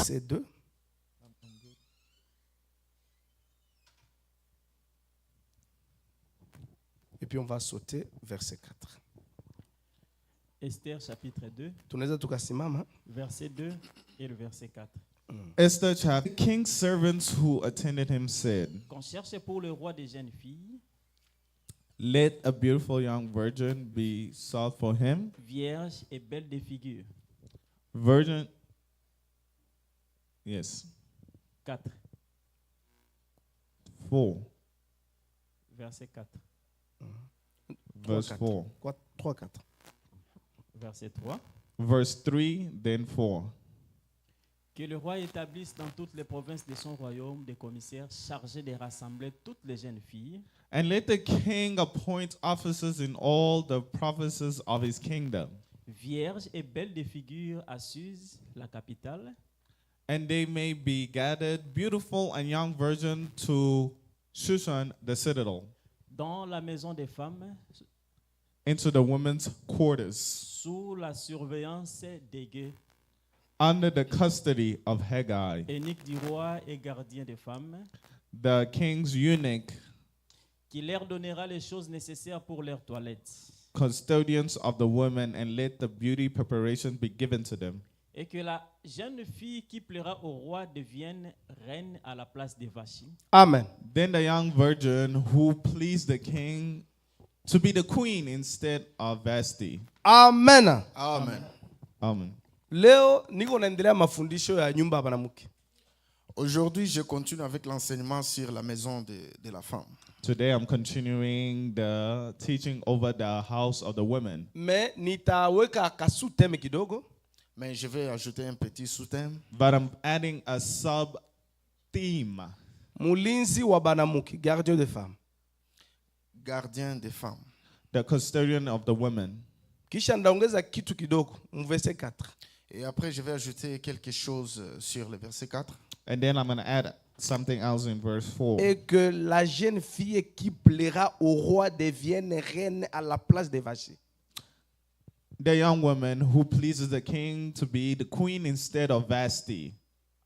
verset 2. Et puis on va sauter verset 4. Esther chapitre 2, Tunaweza tukasimama. verset 2 et le verset 4. Esther chapter. The king's servants who attended him said, Qu'on cherche pour le roi des jeunes filles, "Let a beautiful young virgin be sought for him." vierge et belle de figure. Virgin. Yes. 4, 4. verset 4. Verse 4. 3, 4. Verset 3. Verse 3, then 4. Que le roi établisse dans toutes les provinces de son royaume des commissaires chargés de rassembler toutes les jeunes filles, And let the king appoint officers in all the provinces of his kingdom, vierges et belles de figure à Suse, la capitale, and they may be gathered, beautiful and young virgin, to Shushan the citadel, dans la maison des femmes, into the women's quarters, sous la surveillance des gueux, under the custody of Haggai, eunuques du roi et gardiens des femmes, the king's eunuch, qui leur donnera les choses nécessaires pour leur toilette, custodians of the women, and let the beauty preparations be given to them. et que la jeune fille qui plaira au roi devienne reine à la place de Vachi, Amen. Then the young virgin who pleased the king to be the queen instead of Vashti. Amen. Amen. Amen. Leo niko naendelea mafundisho ya nyumba ya banamuke. Aujourd'hui, je continue avec l'enseignement sur la maison de la femme. Today I'm continuing the teaching over the house of the women. Me nitaweka kasuteme kidogo. Mais je vais ajouter un petit sous-thème. But I'm adding a sub-theme. Mulinzi wa banamuke, gardien de femme. Gardien des femmes. The custodian of the women. Kisha ndaongeza kitu kidogo, verset 4. Et après, je vais ajouter quelque chose sur le verset 4. And then I'm going to add something else in verse 4. Et que la jeune fille qui plaira au roi devienne reine à la place de Vachi. The young woman who pleases the king to be the queen instead of Vashti.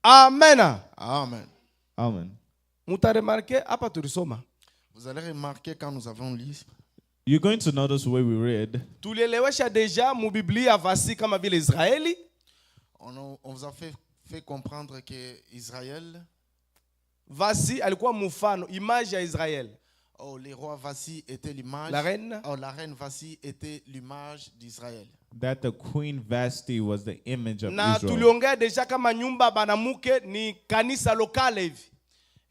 Amen. Amen. Amen. Muta remarqué hapa tulisoma. Vous allez remarquer quand nous avons lu, You're going to notice where we read. Tulielewesha deja mu Biblia Vachi kama vile Israeli. on vous a fait comprendre que Israël, Vachi alikuwa mfano, image ya Israel. oh, le roi Vasi était l'image. La reine. Oh, la reine Vasi était l'image d'Israël. That the queen Vashti was the image of Na Israel. tuliongea deja kama nyumba banamuke ni kanisa lokale hivi.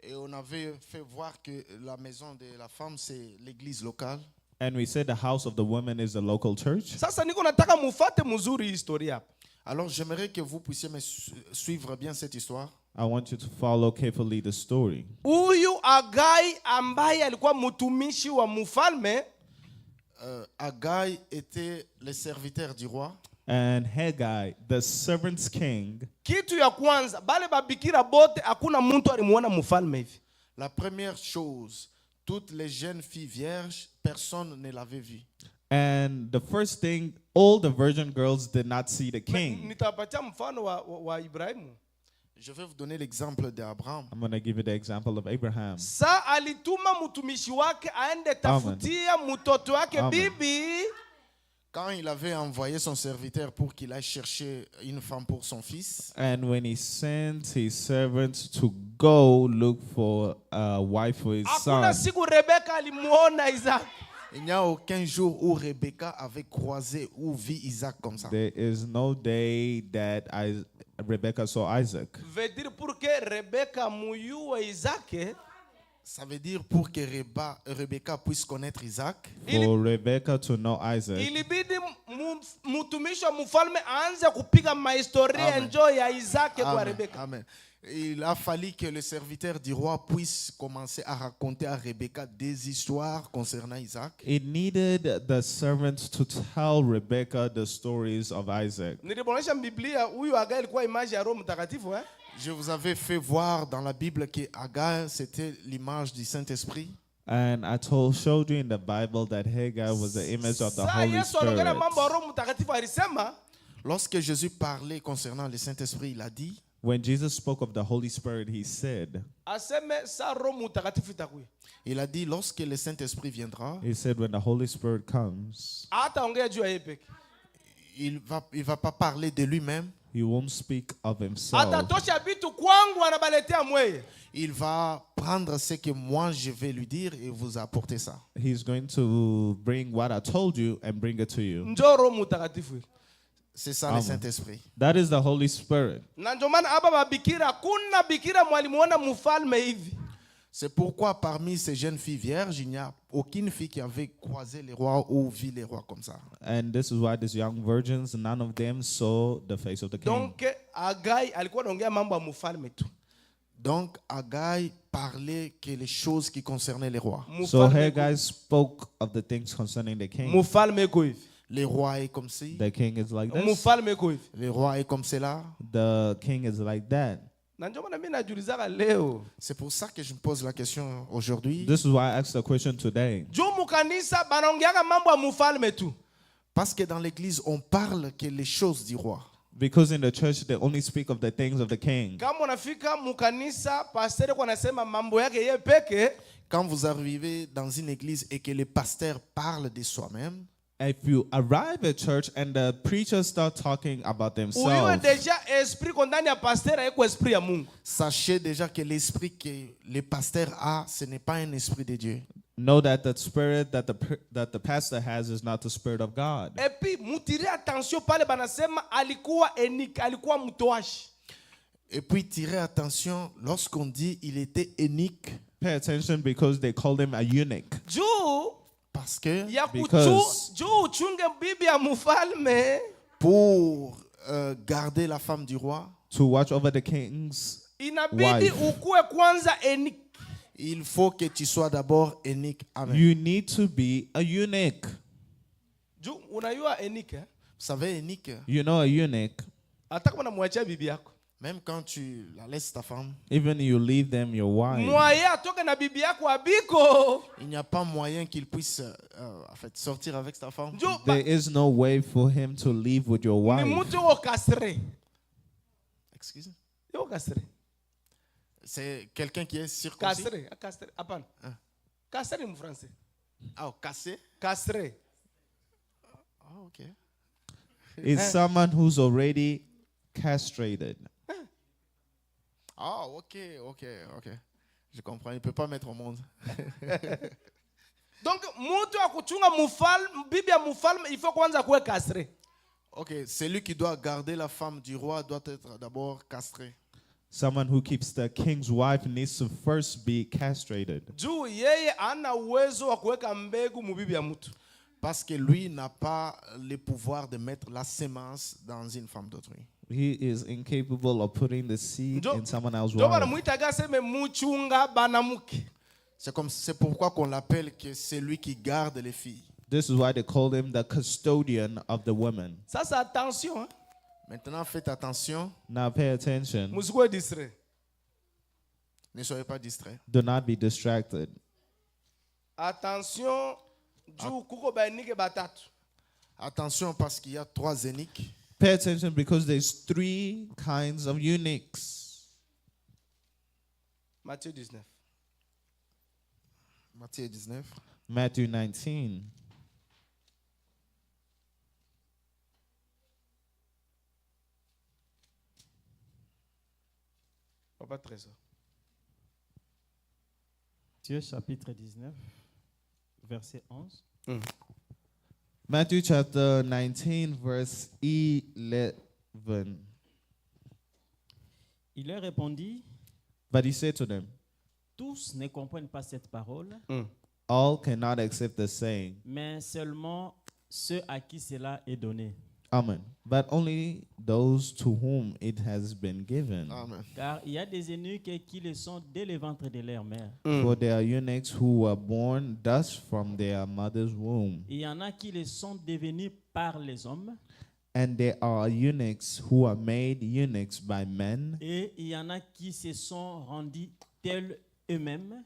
Et on avait fait voir que la maison de la femme, c'est l'église locale. And we said the house of the woman is the local church. Sasa niko nataka mufate mzuri historia hapa. Alors j'aimerais que vous puissiez me suivre bien cette histoire. I want you to follow carefully the story. Huyu Agai ambaye alikuwa mtumishi wa mfalme, Haggai était le serviteur du roi. And Haggai, the servant's king, kitu ya kwanza bale babikira bote hakuna mtu alimuona mfalme hivi. La première chose, toutes les jeunes filles vierges, personne ne l'avait vu. and the first thing, all the virgin girls did not see the king. Nitapatia mfano wa Ibrahimu. Je vais vous donner l'exemple d'Abraham. I'm going to give you the example of Abraham. Sa alituma mtumishi wake aende tafutia mtoto wake Amen. bibi. Quand il avait envoyé son serviteur pour qu'il aille chercher une femme pour son fils, And when he sent his servants to go look for a wife for his Hakuna son, siku Rebeka alimuona Isaac. il n'y a aucun jour où Rebecca avait croisé ou vu Isaac comme ça. there is no day that Rebecca saw Isaac. Veut dire pour que Rebeka muyue Isaac, Ça veut dire pour que Rebecca puisse connaître Isaac, For Rebecca to know Isaac, ilibidi mtumishi wa mfalme aanze kupiga mahistoria Amen. njoo ya Isaac kwa Amen. Rebeka. Amen. Il a fallu que le serviteur du roi puisse commencer à raconter à Rebecca des histoires concernant Isaac. it needed the servants to tell Rebecca the stories of Isaac. Nilipoonyesha Biblia huyu Hagai alikuwa image ya Roho Mtakatifu Je vous avais fait voir dans la Bible que Hagar, c'était l'image du Saint-Esprit. And I showed you in the Bible that Hagar was the image of the Sasa Holy Yesu anaongelea Spirit. mambo ya Roho Mtakatifu alisema Lorsque Jésus parlait concernant le Saint-Esprit, il a dit, When Jesus spoke of the Holy Spirit, he said, aseme sa Roho Mtakatifu itakuja. Il a dit, lorsque le Saint-Esprit viendra, he said, when the Holy Spirit comes, Hataongea juu ya yeye peke. il va pas parler de lui-même. he won't speak of himself. Atatosha vitu kwangu anabaletea mweye. Il va prendre ce que moi je vais lui dire et vous apporter ça. He's going to bring what I told you and bring it to you. Njoo Roho Mtakatifu. C'est ça Amen. le Saint-Esprit. That is the Holy Spirit. Na ndio maana hapa mabikira, kuna bikira mwalimuona mfalme hivi. C'est pourquoi parmi ces jeunes filles vierges, il n'y a aucune fille qui avait croisé les rois ou vu les rois comme ça. And this is why these young virgins, none of them saw the face of the king. Donc Agai alikuwa anaongea mambo ya mfalme tu. Donc Agai parlait que les choses qui concernaient les rois. So Mfalme Haggai spoke of the things concerning the king. Mfalme iko hivi. Les rois est comme ci, The king is like this. Mfalme iko hivi. les rois est comme cela. The king is like that. Na ndio maana mimi najiulizaka leo. C'est pour ça que je me pose la question aujourd'hui. This is why I asked the question today. Juu mukanisa banaongeaka mambo ya mfalme tu. Parce que dans l'église, on parle que les choses du roi. Because in the church, they only speak of the things of the king. Kama unafika mukanisa, pastor kwa anasema mambo yake yeye peke. Quand vous arrivez dans une église et que le pasteur parle de soi-même, If you arrive at church and the preachers start talking about Uyue themselves, deja esprit ko ndani ya pastor haiko esprit ya Mungu. sachez déjà que l'esprit que le pasteur a, ce n'est pas un esprit de Dieu. know that the spirit that the pastor has is not the spirit of God. Et puis mutire attention pale banasema alikuwa enik, alikuwa mtoashi. Et puis tirez attention, lorsqu'on dit il était unique, Pay attention because they called him a eunuch. Juu parce que ya Because- juu uchunge bibi ya mfalme pour garder la femme du roi, To watch over the king's inabidi wife. ukue kwanza enik. il faut que tu sois d'abord unique. Amen. You need to be a eunuch. Juu unayua enik eh? Vous savez, unique, You know a eunuch, Hata kama unamwachia bibi yako. même quand tu la laisses ta femme, even you leave them your wife, Mwaye atoke na bibi yako abiko. il n'y a pas moyen qu'il puisse en fait, sortir avec ta femme. Juu there is no way for him to leave with your ni wife. mtu yuko kasre. Excuse. Yuko kasre. C'est quelqu'un qui est circoncis. Kasre, kasre. Hapana. Kasre ni mfranse. Ah, cassé. Kasre. Ah, ok. It's someone who's already castrated. Ah, ok. Je comprends. Il ne peut pas mettre au monde. Donc mtu akuchunga mfalme, bibi ya mfalme il faut kwanza kuwe kasre. Ok, celui qui doit garder la femme du roi doit être d'abord castré. Someone who keeps the king's wife needs to first be castrated. Juu yeye ana uwezo wa kuweka mbegu mubibi ya mtu. Parce que lui n'a pas le pouvoir de mettre la sémence dans une femme d'autrui. He is incapable of putting the seed Ndio- in someone else's Ndio wife. banamuitaga aseme muchunga banamuke. C'est pourquoi qu'on l'appelle que c'est lui qui garde les filles. This is why they call him the custodian of the women. Sasa attention, hein? Maintenant, faites attention. Now pay attention. Musikuwe distrait. Ne soyez pas distraits. Do not be distracted. Attention, juu kuko bainike batatu. Attention parce qu'il y a 3 eunuques. Pay attention because there's 3 kinds of eunuchs. Matthieu 19. Matthieu 19. Matthew 19. Papa Trésor. Matthieu chapitre 19, verset 11. Matthew chapter 19, verse 11. Il leur répondit, But he said to them, tous ne comprennent pas cette parole, all cannot accept the saying, mais seulement ceux à qui cela est donné. Amen. But only those to whom it has been given. Amen. Car il y a des eunuques qui le sont dès le ventre de leur mère. For there are eunuchs who were born thus from their mother's womb. Il y en a qui le sont devenus par les hommes. And there are eunuchs who are made eunuchs by men. Et il y en a qui se sont rendus tels eux-mêmes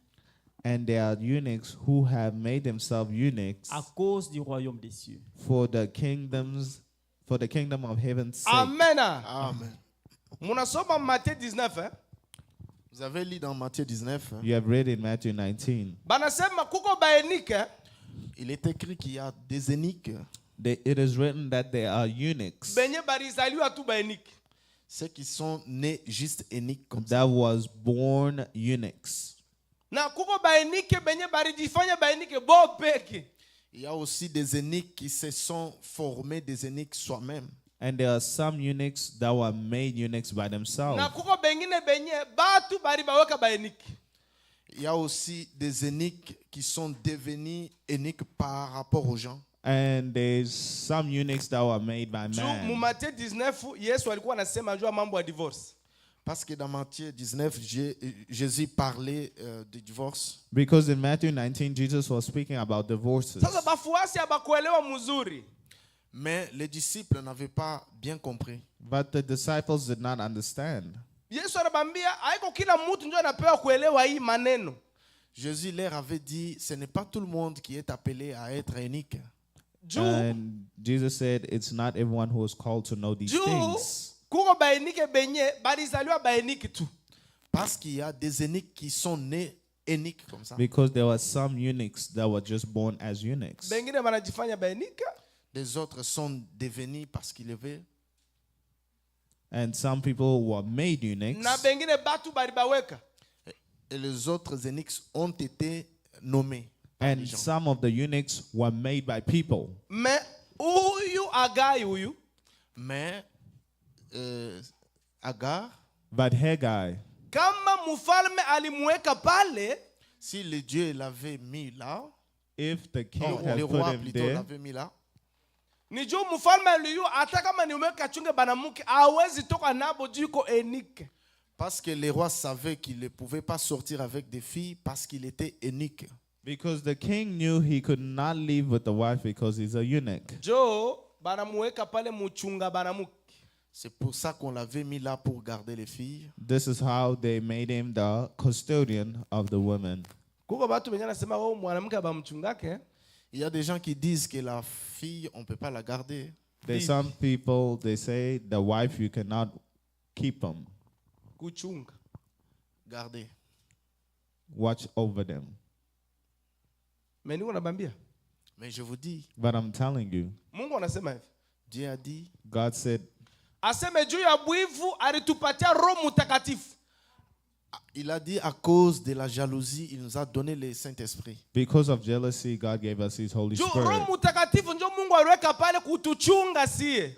And there are eunuchs who have made themselves eunuchs à cause du royaume des cieux. for the kingdom of heaven's sake. Amen. Amen. Munasoma Matthieu 19 Vous avez lu dans Matthieu 19, You have read in Matthew 19. banasema kuko baenike il est écrit qu'il y a des eunuques, It is written that there are eunuchs benye barizaliwa tu baenike. ceux qui sont nés juste eunuques comme ça. that was born eunuchs. Na kuko baenike benye barijifanya baenike bo peke. Il y a aussi des eunuques qui se sont formés des eunuques soi-même. And there are some eunuchs that were made eunuchs by themselves. Na kuko bengine benye batu bari baweka baenike. Il y a aussi des eunuques qui sont devenus eunuques par rapport aux gens. And there's some eunuchs that were made by Juu mu man. Matthieu 19 Yesu alikuwa anasema juu ya mambo ya divorce. Parce que dans Matthieu 19, Jésus parlait du divorce. Because in Matthew 19, Jesus was speaking about divorces. Sasa bafuasi habakuelewa mzuri. Mais les disciples n'avaient pas bien compris. But the disciples did not understand. Yesu anabambia haiko kila mtu ndio anapewa kuelewa hii maneno. Jésus leur avait dit, ce n'est pas tout le monde qui est appelé à être unique. Juu And Jesus said, it's not everyone who is called to know these juu things. kuko baenike benye barizaliwa baenike tu. Parce qu'il y a des eunuques qui sont nés uniques comme ça. Because there were some eunuchs that were just born as eunuchs. Bengine banajifanya baenike Des autres sont devenus parce qu'ils avaient. And some people were made eunuchs. na bengine batu bari baweka. Et les autres eunuques ont été nommés. Par les And gens. some of the eunuchs were made by people. Me huyu Agai huyu Mais Agar, But Haggai, kama mfalme alimweka pale, si le Dieu l'avait mis là, if the king le had put roi him plutôt there, l'avait mis là, ni juu mfalme aliyu hata kama niweka chunge banamuke hawezi toka nabo juu yuko enike. parce que le roi savait qu'il ne pouvait pas sortir avec des filles parce qu'il était eunuque. because the king knew he could not live with the wife because he's a eunuch. Jo banamuweka pale muchunga banamuke. C'est pour ça qu'on l'avait mis là pour garder les filles. This is how they made him the custodian of the women. Kuko batu benye nasema wao mwanamke abamchungake. Il y a des gens qui disent que la fille, on ne peut pas la garder. There's some people, they say the wife, you cannot keep them. Kuchunga. Garder. Watch over them. Mais niko nabambia. Mais je vous dis, But I'm telling you, Mungu anasema hivi. Dieu a dit, God said, Aseme juu ya bwivu alitupatia Roho Mtakatifu. il a dit à cause de la jalousie, il nous a donné le Saint-Esprit. because of jealousy, God gave us his Holy Juu Spirit. Roho Mtakatifu ndio Mungu aliweka pale kutuchunga sie.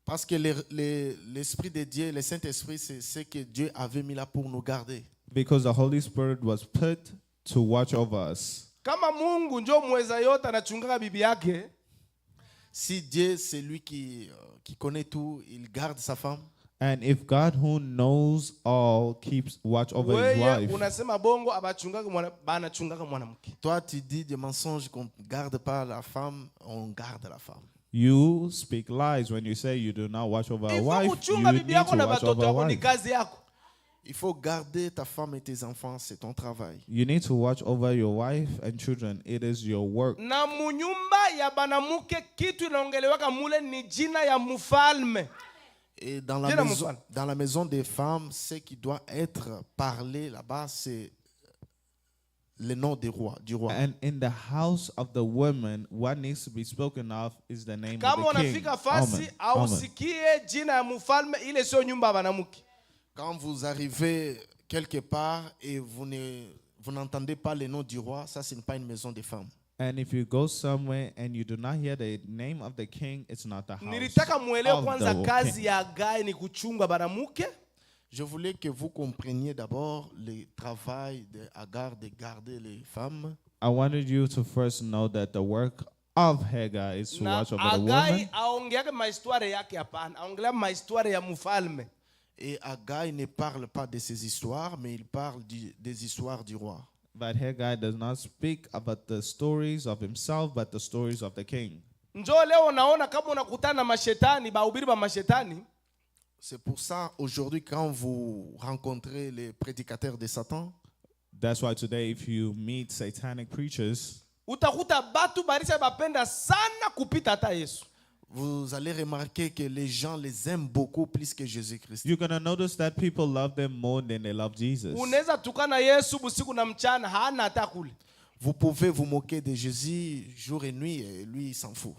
Parce que l'Esprit de Dieu, le Saint-Esprit, c'est ce que Dieu avait mis là pour nous garder. Because the Holy Spirit was put to watch over us. Kama Mungu ndio mweza yote anachungaga bibi yake, Si Dieu, c'est lui qui connaît tout, il garde sa femme. And if God who knows all keeps watch over his wewe wife, unasema bongo abachungaga banachungaga mwanamke. Toi, tu dis des mensonges qu'on ne garde pas la femme, on garde la femme. you speak lies when you say you do not watch over a Ifo wife. kuchunga You bibi need yako to na watch watoto over a wako ni wife. kazi yako. Il faut garder ta femme et tes enfants, c'est ton travail. You need to watch over your wife and children. It is your work. Na munyumba ya banamuke kitu inaongelewaka mule ni jina ya mfalme. Et dans Dieu la, n'a maison, mon fan. dans la maison des femmes, ce qui doit être parlé là-bas, c'est le nom du roi. And in the house of the woman, what needs to be spoken of is the name Kama of the king. unafika fasi au Amen. sikie jina ya mfalme, ile sio nyumba ya banamuke. Quand vous arrivez quelque part et vous n'entendez pas le nom du roi, ça, ce n'est pas une maison des femmes. And if you go somewhere and you do not hear the name of the king, it's not the house Nilitaka muelewe of kwanza the kazi king. ya Gai ni kuchunga banamuke. Je voulais que vous compreniez d'abord le travail d'Agar de garder les femmes. I wanted you to first know that the work of Hagar is to Na watch over the Agai woman. aongeake mahistoria yake hapana, aongelea mahistoria ya mfalme. Et Agai ne parle pas de ces histoires, mais il parle des histoires du roi. But Hagar does not speak about the stories of himself, but the stories of the king. Njoo leo unaona kama unakutana na mashetani, bahubiri ba mashetani. C'est pour ça, aujourd'hui, quand vous rencontrez les prédicateurs de Satan, That's why today, if you meet satanic preachers, Utakuta batu barisa bapenda sana kupita hata Yesu. vous allez remarquer que les gens les aiment beaucoup plus que Jésus-Christ. You're going to notice that people love them more than they love Jesus. Unaweza tukana Yesu busiku na mchana, hana hata kule. Vous pouvez vous moquer de Jésus jour et nuit et lui, il s'en fout.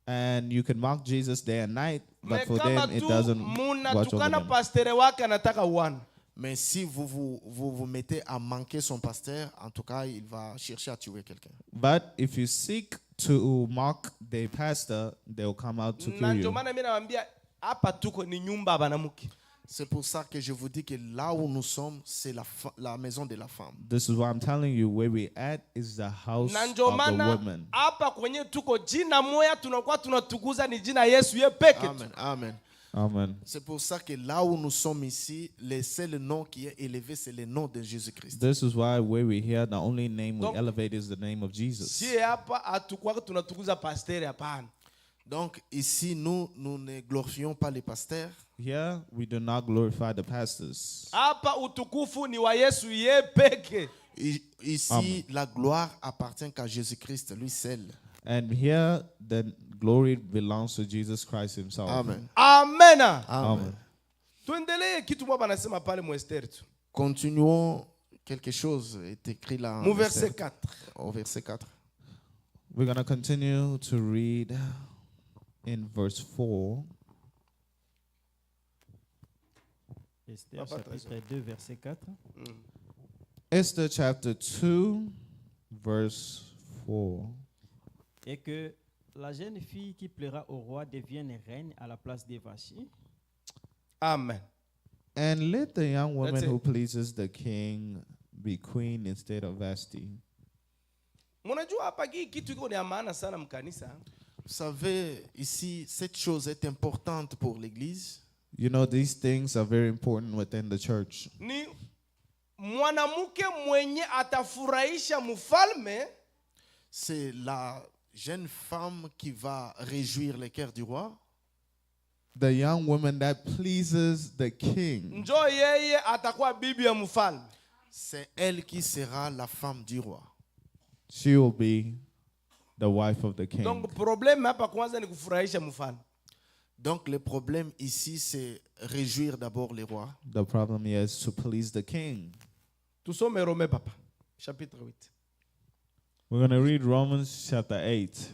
And you can mock Jesus day and night, but Mais for kama them, it tu doesn't watch over munatukana them. pastere wake anataka uana. Mais si vous mettez à manquer son pasteur, en tout cas, il va chercher à tuer quelqu'un. But if you seek to mock the pastor, they'll come out to Na kill ndio you. maana mimi nawaambia hapa tuko ni nyumba ya banamuke. C'est pour ça que je vous dis que là où nous sommes, c'est la maison de la femme. This is why I'm telling you, where we at is the house Na of ndio the maana woman. hapa kwenye tuko jina moya tunakuwa tunatukuza ni jina Yesu ye peke tu. Amen, amen. Amen. C'est pour ça que là où nous sommes ici, le seul nom qui est élevé, c'est le nom de Jésus-Christ. This is why where we're here, the only name we Donc- elevate is the name of Jesus. Si hapa hatukuwa tunatukuza pastere hapana. Donc ici, nous ne glorifions pas les pasteurs, Here, we do not glorify the pastors. Hapa utukufu ni wa Yesu ye peke. Ici, Amen. la gloire appartient qu'à Jésus-Christ, lui seul. And here, the glory belongs to Jesus Christ himself. Amen. Amen. Amen. Amen. Tuendelee kitu mwa banasema pale mu Esther tu. Continuons. Quelque chose est écrit là Mu en verset Esther, 4. au verset 4. We're going to continue to read in verse 4. Esther Papa, chapitre 2, verset 4. Esther chapter 2, verse 4. Et que la jeune fille qui plaira au roi devienne reine à la place de Vachi. Amen. And let the young woman That's it. who pleases the king be queen instead of Vashti. Mnajua hapa hii kitu iko ni ya maana sana mkanisa. Vous savez, ici, cette chose est importante pour l'Église. You know, these things are very important within the church. Ni mwanamke mwenye atafurahisha mfalme C'est la jeune femme qui va réjouir le cœur du roi. The young woman that pleases the king. njo yeye atakuwa bibi ya mfalme. C'est elle qui sera la femme du roi. She will be the wife of the king. Donc problème hapa kwanza ni kufurahisha mfalme. Donc le problème ici, c'est réjouir d'abord les rois. The problem here is to please the king. Tusome Rome papa, chapitre 8. We're going to read Romans chapter 8.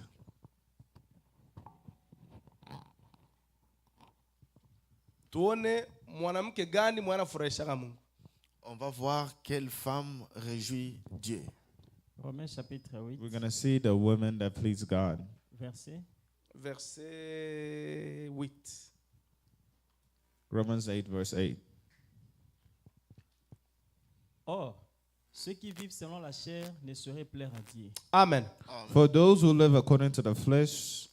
Tuone mwanamke gani mwanafurahisha Mungu. On va voir quelle femme réjouit Dieu. Romains chapitre 8, We're going to see the women that please God. verset. Verset 8. Romans 8, verse 8. Or, ceux qui vivent selon la chair ne sauraient plaire à Dieu. Amen. For those who live according to the flesh,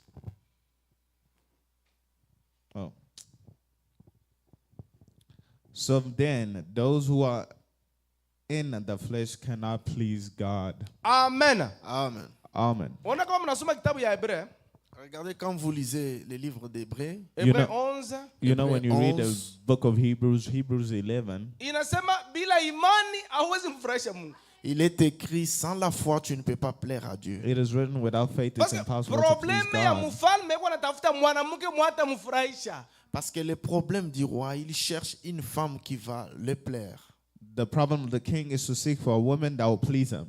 so then those who are in the flesh cannot please God. Amen. Amen. Amen. Ona kama mnasoma kitabu ya Hebreu. Regardez quand vous lisez les livres d'Hébreux, You Hebreu know- 11 You know, when you read the 11. book of Hebrews, Hebrews 11, inasema bila imani hauwezi mfurahisha Mungu. il est écrit, sans la foi, tu ne peux pas plaire à Dieu. it is written, without faith it's Parce que impossible to please probleme ya God. mfalme kwa natafuta mwanamke mwata mfurahisha. Parce que le problème du roi, il cherche une femme qui va le plaire. The problem of the king is to seek for a woman that will please him.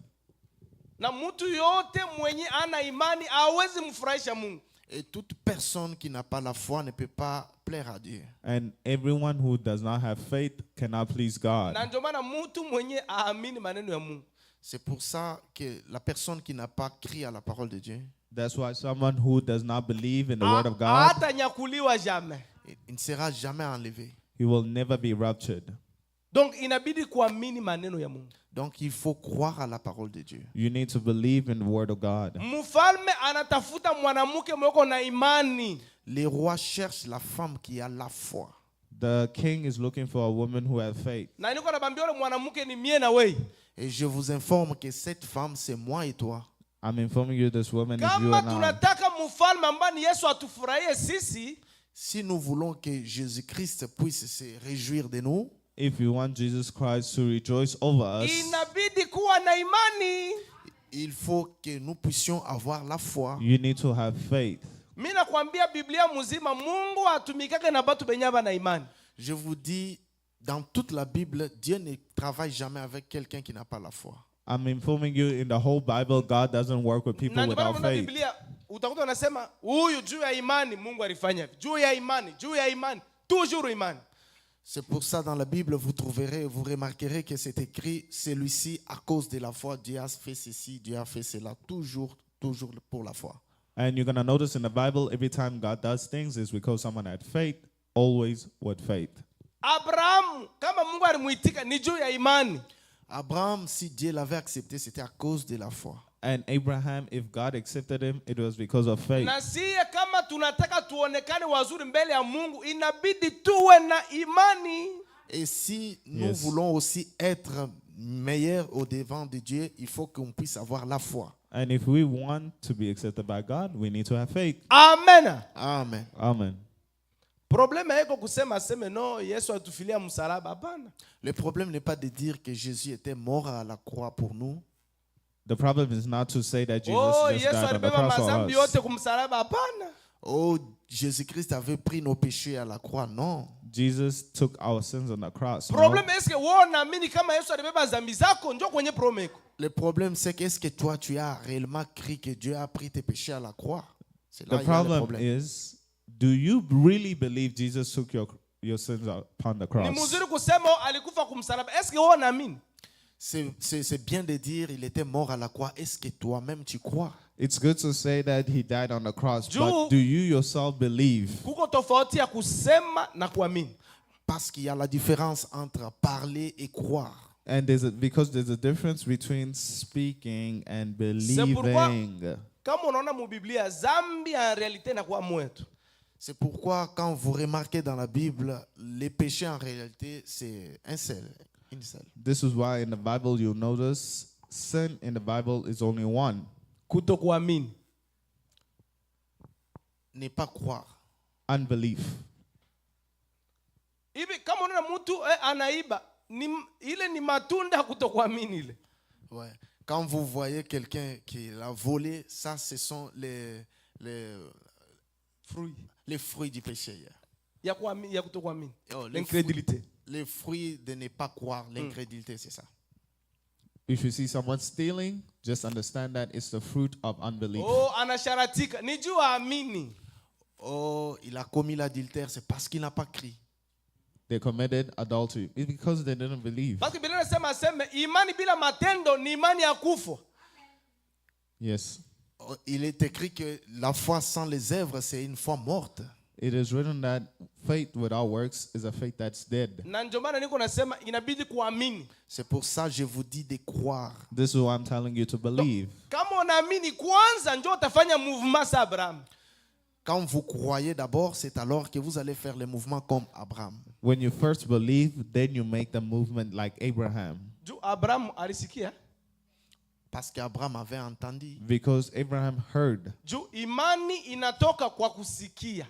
Na mtu yote mwenye ana imani hawezi mfurahisha Mungu. Et toute personne qui n'a pas la foi ne peut pas plaire à Dieu. And everyone who does not have faith cannot please God. Na ndio maana mtu mwenye aamini maneno ya Mungu C'est pour ça que la personne qui n'a pas crié à la parole de Dieu, That's why someone who does not believe in the word of God, hatanyakuliwa jamais. il ne sera jamais enlevé. he will never be raptured. Donc inabidi kuamini maneno ya Mungu. Donc il faut croire à la parole de Dieu. You need to believe in the word of God. Mfalme anatafuta mwanamke mweko na imani. Les rois cherchent la femme qui a la foi. The king is looking for a woman who has faith. Na niko nabambia yule mwanamke ni mie na wewe. Et je vous informe que cette femme, c'est moi et toi. I'm informing you this woman is you Kama and I. tunataka mfalme ambaye ni Yesu atufurahie sisi, Si nous voulons que Jésus-Christ puisse se réjouir de nous, If you want Jesus Christ to rejoice over us, inabidi kuwa na imani. il faut que nous puissions avoir la foi. you need to have faith. Mimi nakwambia Biblia mzima Mungu atumikake na batu benye bana imani. Je vous dis, dans toute la Bible, Dieu ne travaille jamais avec quelqu'un qui n'a pas la foi. I'm informing you in the whole Bible, God doesn't work with people Na ndio without maana faith. Biblia utakuta wanasema huyu juu ya imani Mungu alifanya hivi. Juu ya imani, toujours imani. C'est pour ça, dans la Bible, vous trouverez, vous remarquerez que c'est écrit, celui-ci, à cause de la foi, Dieu a fait ceci, Dieu a fait cela, toujours pour la foi. And you're going to notice in the Bible, every time God does things, is because someone had faith, always with faith. Abraham kama Mungu alimuitika ni juu ya imani. Abraham, si Dieu l'avait accepté, c'était à cause de la foi. And Abraham, if God accepted him, it was because of faith. Na siye kama tunataka tuonekane wazuri mbele ya Mungu, inabidi tuwe na imani. Et si nous Yes. voulons aussi être meilleurs au devant de Dieu, il faut qu'on puisse avoir la foi. And if we want to be accepted by God, we need to have faith. Amen. Amen. Amen. Problème haiko kusema seme no Yesu atufilia msalaba, hapana. Le problème n'est pas de dire que Jésus était mort à la croix pour nous. The problem is not to say that Jesus Oh, just Yesu died on the alibeba cross for mazambi us. yote kumsalaba, hapana. Oh, Jésus-Christ avait pris nos péchés à la croix. Non. Jesus took our sins on the cross. No. Problème eske wewe unaamini kama Yesu alibeba zambi zako, njoo kwenye problème iko. Le problème, c'est qu'est-ce que toi, tu as réellement cru que Dieu a pris tes péchés à la croix? C'est là The il y a le problem problème. is, do you really believe Jesus took your sins upon the Ni cross? mzuri kusema alikufa kumsalaba. Eske wewe unaamini? C'est bien de dire il était mort à la croix. Est-ce que toi-même tu crois? It's good to say that he died on the cross, Juu- but do you yourself believe? Kuko tofauti ya kusema na kuamini. Parce qu'il y a la différence entre parler et croire. And because there's a difference between speaking and pourquoi- believing. Kama unaona mu Biblia zambi en réalité inakuwa mwetu. C'est pourquoi quand vous remarquez dans la Bible, les péchés en réalité c'est un seul. Une seule. This is why in the Bible you'll notice sin in the Bible is only one. Kutokuamini. Ne pas croire. Unbelief. Hivi kama unaona mtu anaiba, ile ni matunda ya kutokuamini ile. Ouais. Quand vous voyez quelqu'un qui l'a volé, ça ce sont les fruits du péché. Ya kuamini, ya kutokuamini. Oh, L'incrédulité. Les fruits de ne pas croire, l'incrédulité, c'est ça. If you see someone stealing, just understand that it's the fruit of unbelief. Oh, anasharatika. Ni juu aamini. Oh, il a commis l'adultère, c'est parce qu'il n'a pas crié. They committed adultery. It's because they didn't believe. Parce que Biblia inasema imani bila matendo ni imani ya kufa. Yes. Oh, il est écrit que la foi sans les œuvres, c'est une foi morte. It is written that faith without works is a faith that's dead. Na ndio maana niko nasema inabidi kuamini. C'est pour ça que je vous dis de croire. This is why I'm telling you to believe. Kama unaamini kwanza ndio utafanya mouvement sa Abraham. Quand vous croyez d'abord, c'est alors que vous allez faire les mouvements comme Abraham. When you first believe, then you make the movement like Abraham. Juu Abraham alisikia. Parce qu'Abraham avait entendu. Because Abraham heard. Juu imani inatoka kwa kusikia.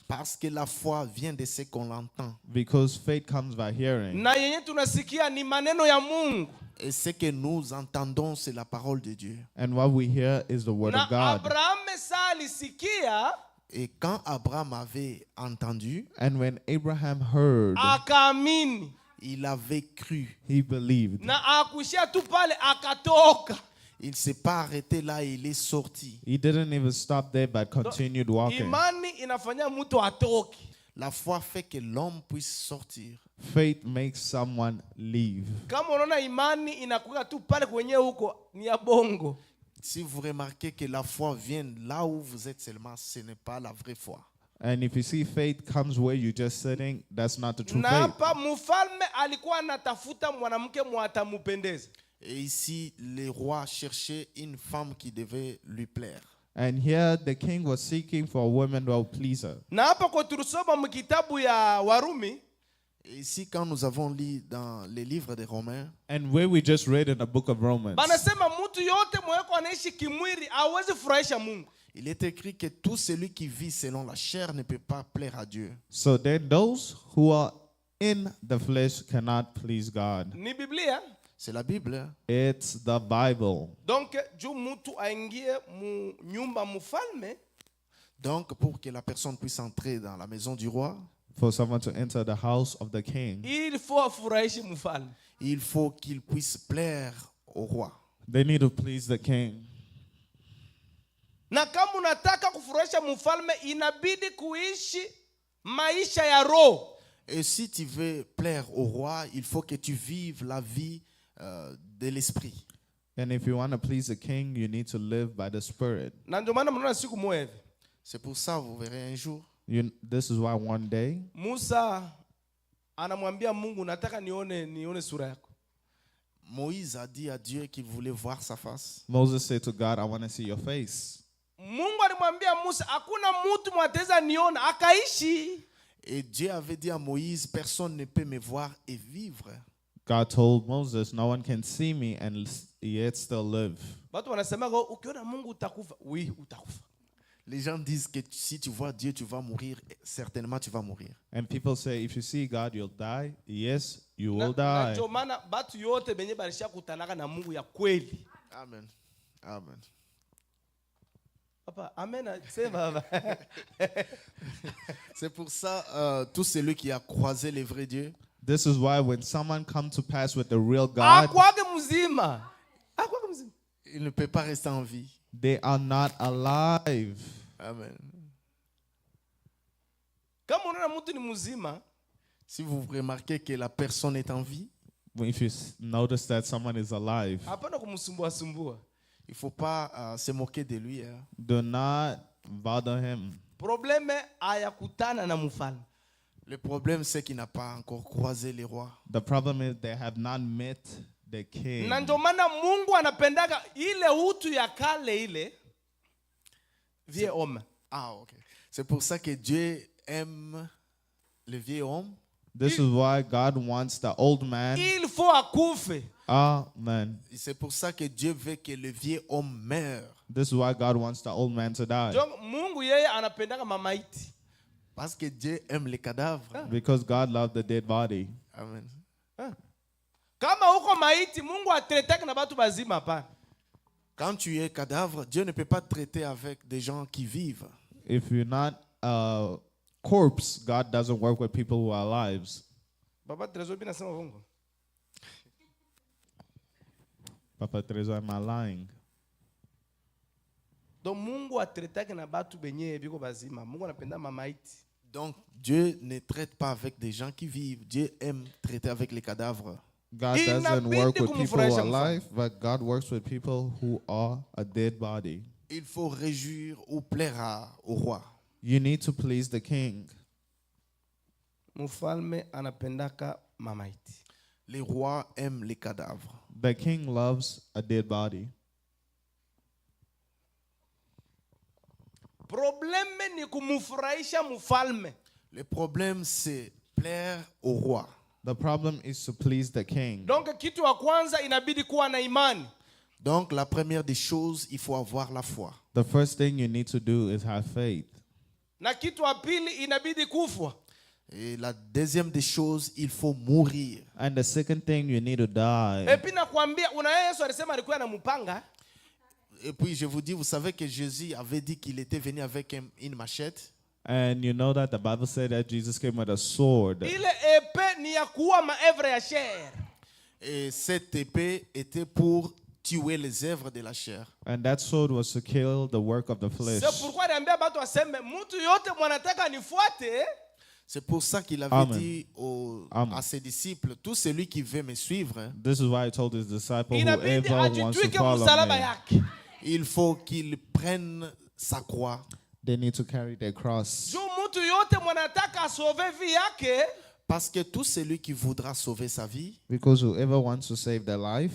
Parce que la foi vient de ce qu'on entend. Because faith comes by hearing. Na yenye tunasikia ni maneno ya Mungu. Et ce que nous entendons, c'est la parole de Dieu. And what we hear is the word Na of God. Abraham sa alisikia, Et quand Abraham avait entendu, And when Abraham heard, akaamini. il avait cru. he believed. Na akuishia tu pale akatoka. Il ne s'est pas arrêté là, il est sorti. He didn't even stop there, but continued walking. Imani inafanya mtu atoke. La foi fait que l'homme puisse sortir. Faith makes someone leave. Kama unaona imani inakuwa tu pale kwenye huko ni ya bongo. Si vous remarquez que la foi vient là où vous êtes seulement, ce n'est pas la vraie foi. And if you see faith comes where you're just sitting, that's not the true Na faith. hapa mfalme alikuwa anatafuta mwanamke mwatamupendeza. Et ici, le roi cherchait une femme qui devait lui plaire. And here the king was seeking for a woman who will please her. Na hapa kwa tulisoma mkitabu ya Warumi, Et ici, quand nous avons lu dans les livres des Romains, And where we just read in the book of Romans, banasema mtu yote mweko anaishi kimwili hawezi furahisha Mungu. il est écrit que tout celui qui vit selon la chair ne peut pas plaire à Dieu. so then those who are in the flesh cannot please God. Ni Biblia. C'est la Bible. Hein? It's the Bible. Donc juu mtu aingie mu nyumba mfalme, Donc, pour que la personne puisse entrer dans la maison du roi, for someone to enter the house of the king, il faut afurahishe mfalme. il faut qu'il puisse plaire au roi. they need to please the king. Na kama unataka kufurahisha mfalme inabidi kuishi maisha ya roho. Et si tu veux plaire au roi, il faut que tu vives la vie de l'esprit. And if you want to please the king, you need to live by the Spirit. Na ndio maana mnaona siku moja hivi C'est pour ça, vous verrez un jour, This is why one day Musa anamwambia Mungu, nataka nione sura yako. Moïse a dit à Dieu qu'il voulait voir sa face. Moses said to God, I want to see your face. Mungu alimwambia Musa, hakuna mtu mwateza niona akaishi. Et Dieu avait dit à Moïse, personne ne peut me voir et vivre. God told Moses, no one can see me and yet still live. Watu wanasema ukiona Mungu utakufa. Oui, utakufa. Les gens disent que si tu vois Dieu, tu vas mourir. Certainement, tu vas mourir. And people say, if you see God, you'll die. Yes, you will Na die. ndio maana batu yote benye balisha kutanaka na Mungu ya kweli. Amen. Amen. Papa, amen. Sema baba. C'est pour ça, tout celui qui a croisé le vrai Dieu, This is why when someone comes to pass with the real God, Akwage mzima. Akwage mzima. il ne peut pas rester en vie. they are not alive. Amen. Kama unaona mtu ni mzima, Si vous remarquez que la personne est en vie, If you notice that someone is alive, hapana kumsumbua sumbua. il ne faut pas se moquer de lui. Hein. do not bother him. Probleme hayakutana na mfalme. Le problème, c'est qu'il n'a pas encore croisé les rois. The problem is they have not met the king. Na ndio maana Mungu anapendaga ile utu ya kale ile vie homme. Ah, ok. C'est pour ça que Dieu aime le vieil homme. This is why God wants the old man. Il faut akufe. Amen. Et c'est pour ça que Dieu veut que le vieil homme meure. This is why God wants the old man to die. Donc Mungu yeye anapendaga mamaiti. Parce que Dieu aime les cadavres. Because God loved the dead body. Amen. Kama uko maiti Mungu atretake na batu bazima hapana. Quand tu es cadavre, Dieu ne peut pas traiter avec des gens qui vivent. If you're not a corpse, God doesn't work with people who are alive. Baba Trezor bina sema vongo. Papa Teresa, am I lying? Donc Mungu atretake na batu benye biko bazima. Mungu anapenda mamaiti. Donc Dieu ne traite pas avec des gens qui vivent. Dieu aime traiter avec les cadavres. God Inabidi doesn't work with people who are kumfurahisha mfalme. alive, but God works with people who are a dead body. Il faut réjouir ou plaire au roi. You need to please the king. Mfalme anapendaka mamaiti. Les rois aiment les cadavres. The king loves a dead body. Probleme ni kumfurahisha mfalme. Le problème, c'est plaire au roi. The problem is to please the king. Donc kitu wa kwanza inabidi kuwa na imani. Donc la première des choses, il faut avoir la foi. The first thing you need to do is have faith. Na kitu wa pili inabidi kufwa. Et la deuxième des choses, il faut mourir. And the second thing, you need to die. Epi nakwambia unaye Yesu alisema alikuwa na mpanga. Et puis je vous dis, vous savez que Jésus avait dit qu'il était venu avec une machette. And you know that the Bible said that Jesus came with a sword. Ile epe ni ya kuua maevre ya chair. Et cette épée était pour tuer les œuvres de la chair. And that sword was to kill the work of the flesh. C'est pourquoi aliambia batu waseme mtu yote mwanataka nifuate. C'est pour ça qu'il avait Amen. dit à ses disciples, tout celui qui veut me suivre, This is why he told his disciples, Inabidi whoever wants to ajitwike follow msalaba me, yake. il faut qu'il prenne sa croix. they need to carry their cross. Juu mtu yote mwanataka asove vi yake. Parce que tout celui qui voudra sauver sa vie, Because whoever wants to save their life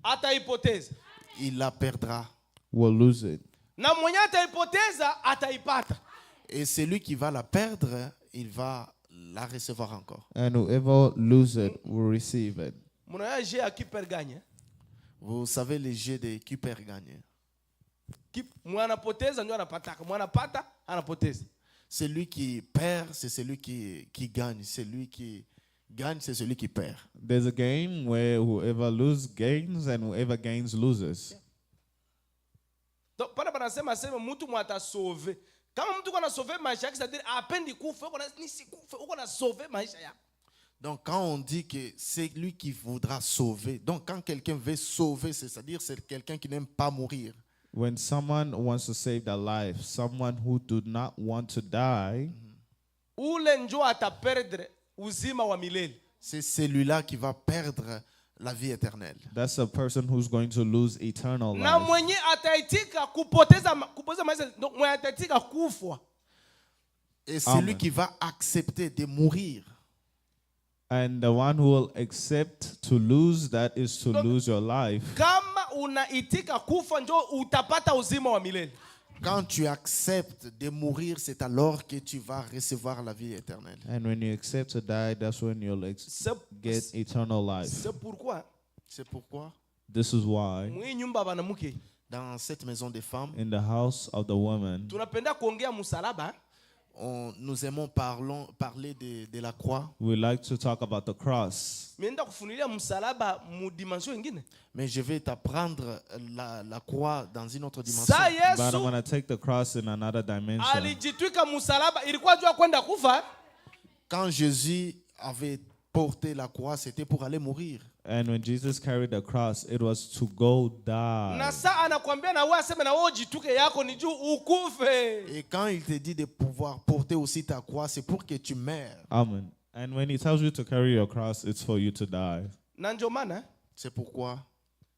Ataipoteza. il la perdra. will lose it. Na mwenye ataipoteza ataipata. Et celui qui va la perdre, il va la recevoir encore. And whoever loses it will receive it. Muna je a kiper gagne. Vous savez les jeux de qui perd gagne. Mwanapoteza ndio anapataka. Mwanapata anapoteza. Celui qui perd, c'est celui qui gagne. Celui qui gagne, c'est celui qui perd. There's a game where whoever loses gains and whoever gains loses. Donc pale banasema sema mtu mwatasove. Kama mtu kana sauver maisha yake, c'est-à-dire apendi kufa, uko na nisikufe, uko na sauver maisha yako. Donc quand on dit que c'est lui qui voudra sauver, donc quand quelqu'un veut sauver, c'est-à-dire c'est quelqu'un qui n'aime pas mourir. When someone wants to save their life, someone who do not want to die, Ule njo ataperdre uzima wa milele. C'est celui-là qui va perdre la vie éternelle. that's a person who's going to lose eternal Na life. mwenye ataitika kupoteza maisha, donc mwenye ataitika kufa. Et celui Amen. qui va accepter de mourir. And the one who will accept to lose that is to lose your life. Kama unaitika kufa njo utapata uzima wa milele. Quand tu acceptes de mourir, c'est alors que tu vas recevoir la vie éternelle. And when you accept to die, that's when you'll get eternal life. C'est pourquoi C'est pourquoi, This is why mwi nyumba banamuke dans cette maison des femmes, in the house of the woman, tunapenda kuongea msalaba. nous aimons parler de la croix. we like to talk about the cross. Mienda kufunilia msalaba mu dimension nyingine. Mais je vais t'apprendre la croix dans une autre dimension. Sa But I'm Yesu going to take the cross in another dimension. alijitwika msalaba, ilikuwa jua kwenda kufa. Quand Jésus avait porté la croix, c'était pour aller mourir. And when Jesus carried the cross, it was to go Na die. saa anakuambia na wewe aseme na wewe jituke yako ni juu ukufe. Et quand il te dit de pouvoir porter aussi ta croix, c'est pour que tu meurs. Amen. And when he tells you to carry your cross, it's for you to die. Na ndio maana C'est pourquoi,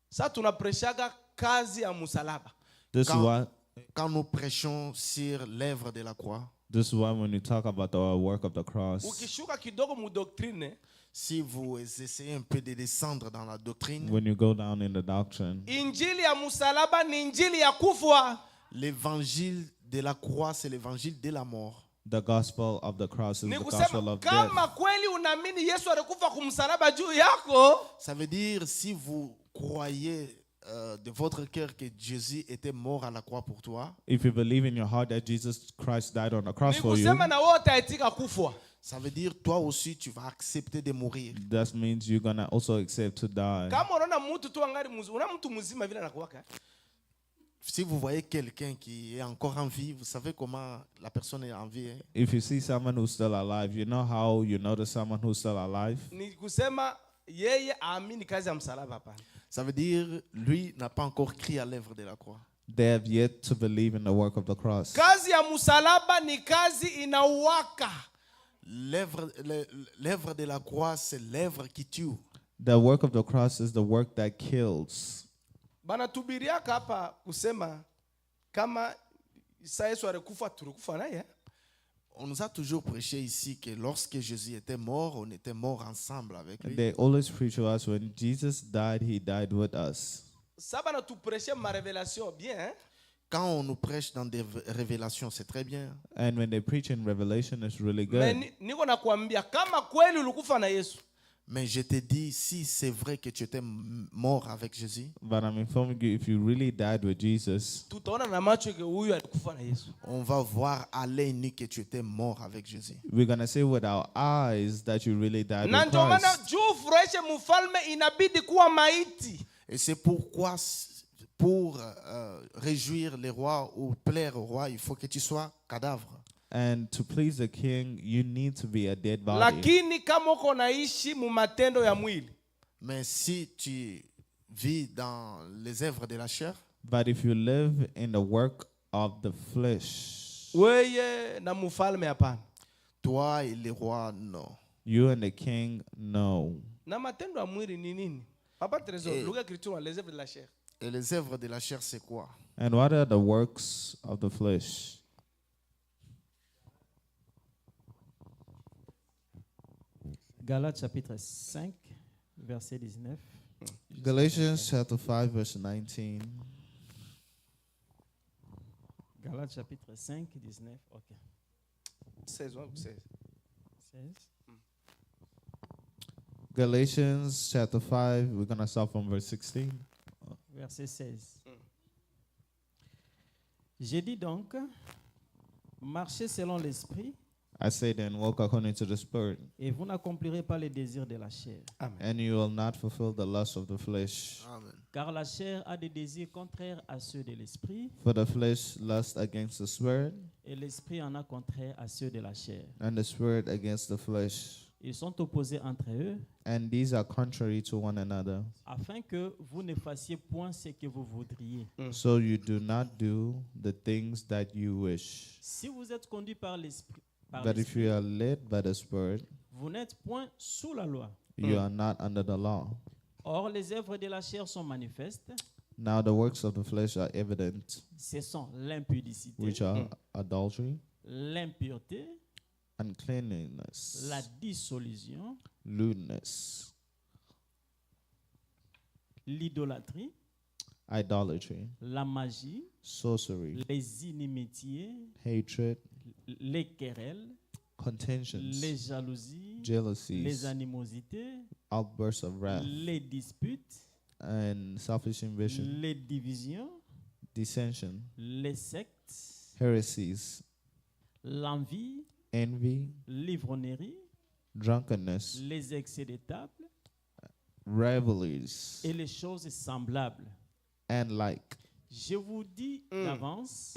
sasa tunapreshaga kazi ya msalaba. This is why. quand nous prêchons sur l'œuvre de la croix, This is why when you talk about the work of the cross, Ukishuka kidogo mu doctrine, si vous essayez un peu de descendre dans la doctrine, when you go down in the doctrine, injili ya msalaba ni injili ya kufa. l'évangile de la croix, c'est l'évangile de la mort. the gospel of the cross is Ni the gospel kusema of death. kama kweli unaamini Yesu alikufa kumsalaba juu yako, Ça veut dire, si vous croyez de votre cœur que Jésus était mort à la croix pour toi, If you believe in your heart that Jesus Christ died on the cross ni for you, kusema na wewe utaitika kufa. ça veut dire toi aussi tu vas accepter de mourir. that means you're gonna also accept to die. Kama unaona mtu tu angali mzima, una mtu mzima vile anakuwaka. Si vous voyez quelqu'un qui est encore en vie, vous savez comment la personne est en vie. Hein? If you see someone who's still alive, you know how you notice someone who's still alive? Ni kusema yeye aamini kazi ya msalaba hapana. Ça veut dire lui n'a pas encore crié à l'œuvre de la croix. They have yet to believe in the work of the cross. Kazi ya msalaba ni kazi inauwaka. L'œuvre de la croix, c'est l'œuvre qui tue. The work of the cross is the work that kills. Banatubiriaka hapa kusema kama Isa Yesu alikufa tulikufa naye. On nous a toujours prêché ici que lorsque Jésus était mort, on était mort ensemble avec lui. They always preach to us when Jesus died, he died with us. Saba na tupreshe ma révélation bien. Hein? Quand on nous prêche dans des révélations, c'est très bien. And when they preach in Revelation, it's really Mais good. niko nakwambia kama kweli ulikufa na Yesu, Mais je te dis, si c'est vrai que tu étais mort avec Jésus, But I'm informing you, if you really died with Jesus, tutaona na macho ke huyu alikufa na Yesu. on va voir à l'œil nu que tu étais mort avec Jésus. we're going to say with our eyes that you really died Na with ndio maana Christ. juu furahishe mfalme inabidi kuwa maiti. Et c'est pourquoi, pour réjouir les rois ou plaire au roi, il faut que tu sois cadavre. And to please the king, you need to be a dead body. Lakini kama uko naishi mu matendo ya mwili, Mais si tu vis dans les œuvres de la chair, But if you live in the work of the flesh, weye na mfalme hapana. toi et les rois, non. you and the king, no. Na matendo ya mwili ni nini? Papa Trésor, lugha écriture les œuvres de la chair. Et les œuvres de la chair, c'est quoi? And what are the works of the flesh? Galates chapitre 5, verset 19. Galatians chapter 5, verse 19. Galates chapitre 5, 19. Ok. 16. 16. Galatians chapter 5, we're going to start from verse 16. Verset 16. J'ai dit donc, marchez selon l'esprit I say then, walk according to the Spirit, et vous n'accomplirez pas les désirs de la chair. and you will not fulfill the lust of the flesh. Amen. Car la chair a des désirs contraires à ceux de l'esprit, For the flesh lusts against the Spirit, et l'esprit en a contraire à ceux de la chair. and the Spirit against the flesh. Ils sont opposés entre eux, And these are contrary to one another, afin que vous ne fassiez point ce que vous voudriez. so you do not do the things that you wish. Si vous êtes conduit par l'esprit, But if you are led by the Spirit, vous n'êtes point sous la loi. you are not under the law. Or, les œuvres de la chair sont manifestes. Now the works of the flesh are evident, Ce sont l'impudicité, which are adultery, l'impureté, uncleanness, la dissolution, lewdness, l'idolâtrie, idolatry, la magie, sorcery, les inimitiés, hatred, les querelles, contentions, les jalousies, les jealousies, animosités, outbursts of wrath, les disputes, and selfish ambition, les divisions, dissension, les sectes, heresies, l'envie, envy, l'ivrognerie, drunkenness, les excès de table revelries, et les choses semblables. and like, Je vous dis d'avance,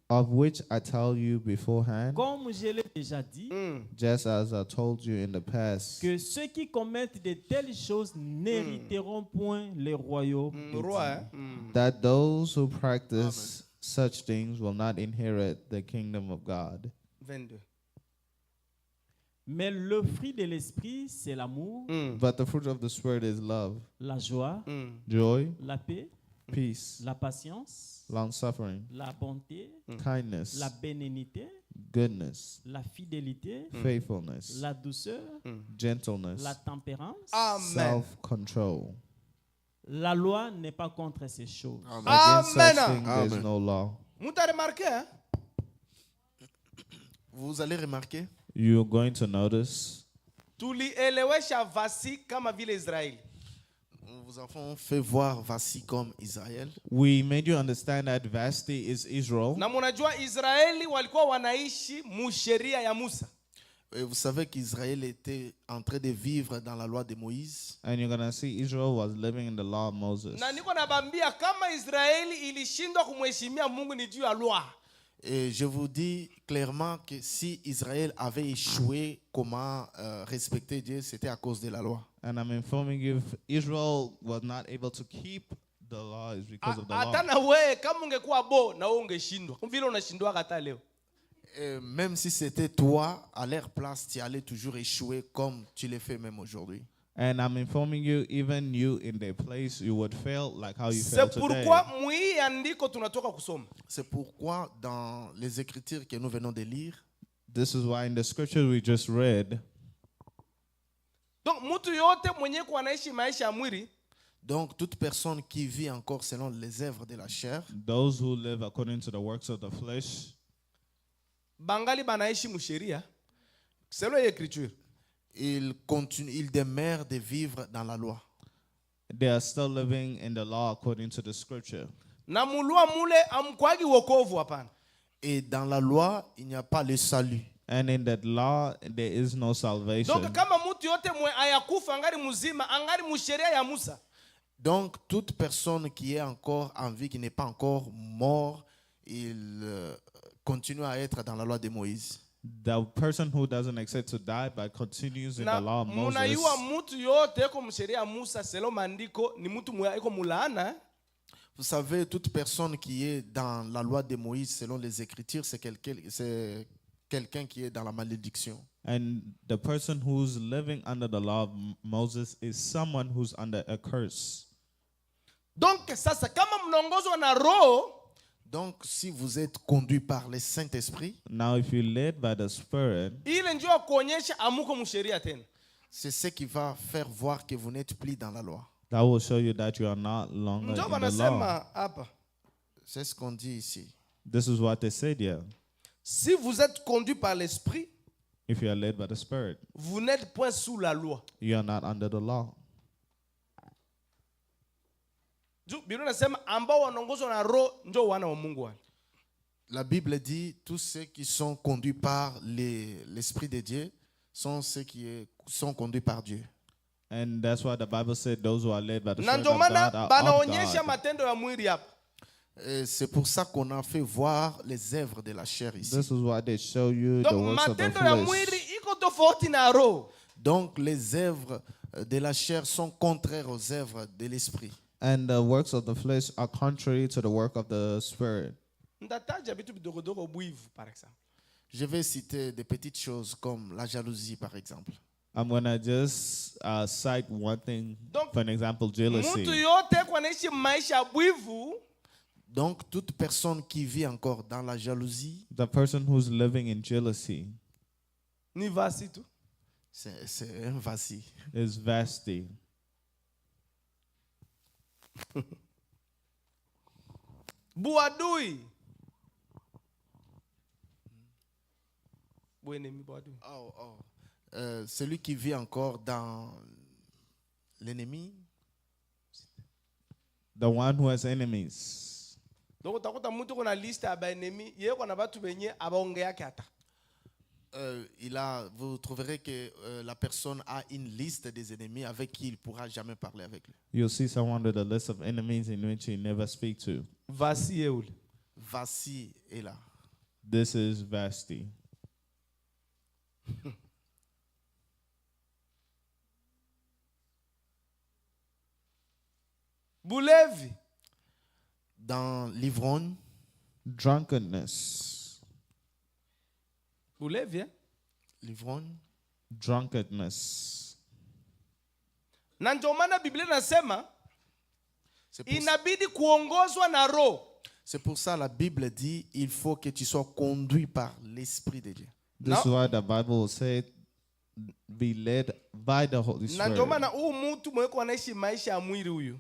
of which I tell you beforehand, comme je l'ai déjà dit, just as I told you in the past, que ceux qui commettent de telles choses n'hériteront point le royaume de Roi, Dieu. hein? that those who practice such things will not inherit the kingdom of God. 22. Mais le fruit de l'esprit, c'est l'amour, But the fruit of the Spirit is love, la joie, joy, la paix, peace, la patience, long suffering, la bonté, kindness, la bénignité, goodness, la fidélité, faithfulness, la douceur, gentleness, la tempérance. Amen. self-control. La loi n'est pas contre ces choses. Against such Amen. things there is Amen. no law. Mutu a remarqué, hein? Vous allez remarquer, You're going to notice Tulielewesha vasi kama vile Israeli. nous vous avons fait voir Vassi comme Israël. we made you understand that Vasti is Israel, Na munajua Israeli walikuwa wanaishi musheria ya Musa. Et vous savez qu'Israël était en train de vivre dans la loi de Moïse. and you're gonna see Israel was living in the law of Moses. Na niko nabambia kama Israeli ilishindwa kumheshimia Mungu ni juu ya loi. Et je vous dis clairement que si Israël avait échoué, comment respecter Dieu, c'était à cause de la loi. And I'm informing you, if Israel was not able to keep the law, is because of the Hata law. na wewe kama ungekuwa bo na wewe ungeshindwa. Kama vile unashindwa hata leo. Et même si c'était toi, à leur place, tu allais toujours échouer comme tu le fais même aujourd'hui. And I'm informing you, even you in their place, you would fail like how you C'est failed today. pourquoi mwi andiko tunatoka kusoma. C'est pourquoi dans les Écritures que nous venons de lire, This is why in the scripture we just read, Donc mtu yote mwenye kuwa anaishi maisha ya mwili donc toute personne qui vit encore selon les œuvres de la chair, those who live according to the works of the flesh, bangali banaishi musheria. Selon l'écriture. il demeure de vivre dans la loi. they are still living in the law according to the scripture. Na mulua mule amkwagi wokovu hapana. Et dans la loi, il n'y a pas le salut. And in that law, there is no salvation. Donc kama mtu yote mwe ayakufa angari muzima angari musheria ya Musa. Donc toute personne qui est encore en vie, qui n'est pas encore mort, il continue à être dans la loi de Moïse. The person who doesn't accept to die but continues in Na the law of Moses, munayua mtu yote eko musheria ya Musa selo mandiko ni mtu mwe eko mulaana. Vous savez, toute personne qui est dans la loi de Moïse, selon les Écritures, c'est quelqu'un qui est dans la malédiction. and the person who's living under the law of Moses is someone who's under a curse. Donc sasa kama mnaongozwa na roho, Donc, si vous êtes conduit par le Saint-Esprit, Now, if you're led by the Spirit, ile ndio kuonyesha amuko musheria tena. c'est ce qui va faire voir que vous n'êtes plus dans la loi. that will show you that you are not longer Ndio in the law. wanasema hapa. C'est ce qu'on dit ici. This is what they said here. Si vous êtes conduit par l'esprit, If you are led by the Spirit, vous n'êtes point sous la loi. you are not under the law. Biblia inasema ambao wanaongozwa na roho ndio wana wa Mungu wale. La Bible dit tous ceux qui sont conduits par l'Esprit de Dieu sont ceux qui sont conduits par Dieu. And that's why the Bible said those who are led by the Na Spirit ndio of maana God are of banaonyesha God. matendo ya mwili hapa. Et c'est pour ça qu'on a fait voir les œuvres de la chair ici. This is why they show you the Donc works of the matendo ya mwili flesh. iko tofauti na roho. Donc les œuvres de la chair sont contraires aux œuvres de l'Esprit. And the works of the flesh are contrary to the work of the Spirit. Ndataja vitu vidogodogo bwivu par exemple. Je vais citer des petites choses comme la jalousie par exemple. I'm going to just cite one thing, Donc, for an example, Mtu jealousy. yote kwa naishi maisha ya bwivu Donc toute personne qui vit encore dans la jalousie, The person who's living in jealousy ni vasi tu. c'est un vacille. is vasty. Buadui. Buenemi buadui. Celui qui vit encore dans l'ennemi, The one who has enemies. Donc utakuta mtu kuna lista ya baenemi, yeye kuna watu wenye abaongeake hata. vous trouverez que la personne a une liste des ennemis avec qui il ne pourra jamais parler avec lui. You'll see someone with a list of enemies in which he never speak to. Vasi yeule. Vacille est là. This is vasty. Bulevi. Dans l'ivrogne, Drunkenness. Bulevi, hein? l'ivrogne, Drunkenness. Na ndio maana Biblia inasema c'est pour, inabidi kuongozwa na roho. c'est pour ça la Bible dit il faut que tu sois conduit par l'Esprit de Dieu. This is why the Bible said, be led by the Holy Na ndio Spirit. maana huu mtu mweko anaishi maisha ya mwili huyu.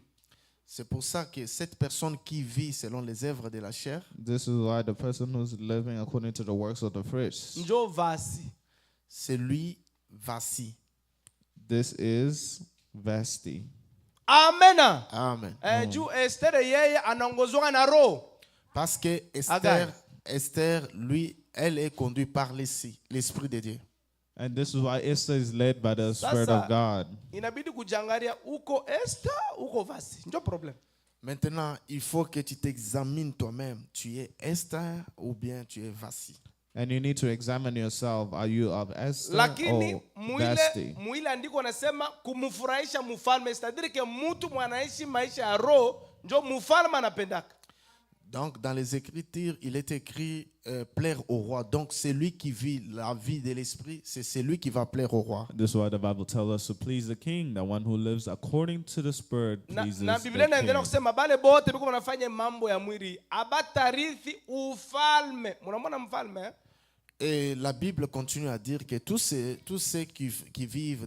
C'est pour ça que cette personne qui vit selon les œuvres de la chair, This is why the person who's living according to the works of the flesh. Njo vasi. c'est lui vacille. This is vasty. Amena. Amen. Juu Esther yeye anaongozwa na roho. Parce que Agar. Esther, lui, elle est conduite par l'Esprit de Dieu. And this is why Esther is led by the Spirit of God. Inabidi kujangalia uko Esther, uko vasi. Njo problem. Maintenant, il faut que tu t'examines toi-même. Tu es Esther ou bien tu es vacille. And you need to examine yourself. Are you of Esther Lakini or vasty? mwile andiko anasema kumfurahisha mfalme. C'est-à-dire que mtu mwanaishi maisha ya roho njo mfalme anapendaka. Donc, dans les Écritures, il est écrit plaire au roi. Donc, celui qui vit la vie de l'esprit, c'est celui qui va plaire au roi. This is why the Bible tells us to please the king. The one who lives according to the Spirit pleases Na the Biblia inaendelea king. kusema bale bote biko wanafanya mambo ya mwili abatarithi ufalme. Mnamwona mfalme eh? Et la Bible continue à dire que tous ceux qui vivent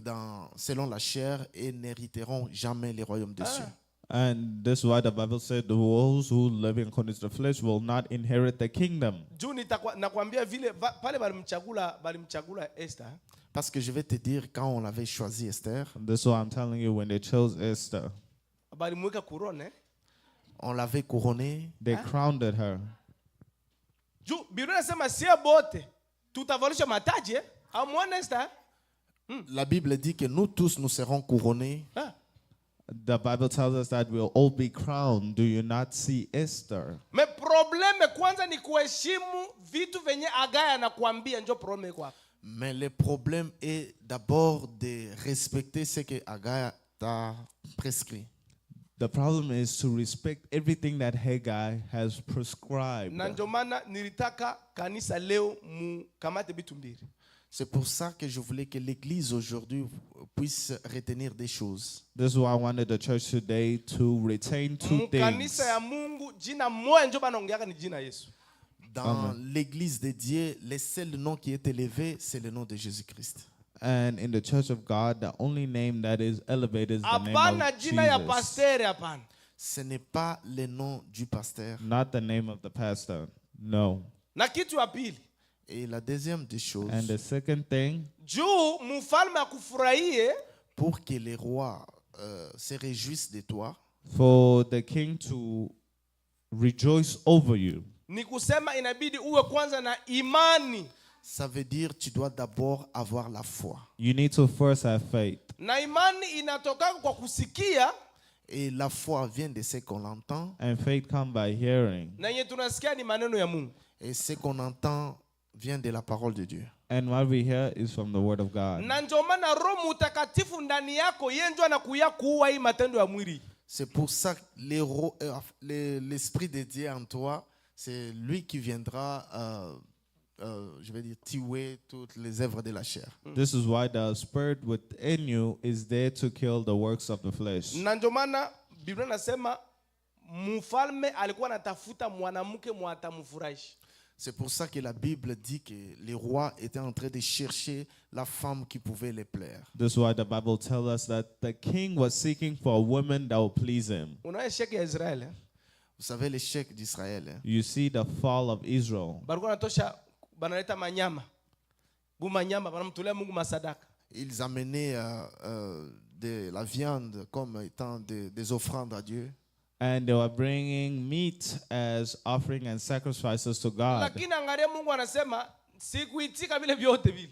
selon la chair et n'hériteront jamais les royaumes des cieux. And this is why the Bible said those who live according to the flesh will not inherit the kingdom. Juu nakwambia vile pale balimchagula Esther. Parce que je vais te dire, quand on avait choisi Esther, This is why I'm telling you, when they chose Esther, Balimweka kurone. on l'avait couronnée. they crowned her. Juu Biblia inasema sie bote tutavalisha mataji eh? Amwona Esther? La Bible dit que nous tous, nous serons couronnés. Ah. The Bible tells us that we'll all be crowned. Do you not see Esther? Me probleme kwanza ni kuheshimu vitu venye Agaya anakuambia, njo probleme kwa. Mais le problème est d'abord de respecter ce que Agai t'a prescrit. The problem is to respect everything that Haggai has prescribed. Na ndio maana nilitaka kanisa leo mukamate vitu mbili. C'est pour ça que je voulais que l'Église aujourd'hui puisse retenir des choses. This is why I wanted the church today to retain two things. Mukanisa ya Mungu jina moja njo banaongeaka ni jina Yesu. Dans l'Église de Dieu, le seul nom qui est élevé, c'est le nom de Jésus-Christ. And in the church of God, the only name that is elevated is the name Hapana of jina ya Jesus. pastere, hapana. Ce n'est pas le nom du pasteur. Not the name of the pastor. No. Na kitu ya pili, Et la deuxième des choses, And the second thing, juu mfalme akufurahie, pour que les rois se réjouissent de toi, for the king to rejoice over you, ni kusema inabidi uwe kwanza na imani. Ça veut dire tu dois d'abord avoir la foi. You need to first have faith. Na imani inatoka kwa kusikia, Et la foi vient de ce qu'on entend. And faith comes by hearing. na yenye tunasikia ni maneno ya Mungu. Et ce qu'on entend vient de la parole de Dieu. And what we hear is from the word of God. Na ndio maana Roho Mtakatifu ndani yako yeye ndio anakuya kuua hii matendo ya mwili. C'est pour ça que l'Esprit de Dieu en toi, c'est lui qui viendra, je vais dire, tuer toutes les œuvres de la chair. This is why the spirit within you is there to kill the works of the flesh. Na ndio maana Biblia inasema mfalme alikuwa anatafuta mwanamke mwatamfurahisha. C'est pour ça que la Bible dit que les rois étaient en train de chercher la femme qui pouvait les plaire. This is why the Bible tells us that the king was seeking for a woman that will please him. Unaona sheki ya Israeli? Vous savez l'échec d'Israël. Hein? You see the fall of Israel. Balikuwa natosha banaleta manyama. Manyama banamtolea Mungu masadaka. Ils amenaient de la viande comme étant des offrandes à Dieu. And they were bringing meat as offering and sacrifices to God. Lakini angalia Mungu anasema sikuitika vile vyote vile.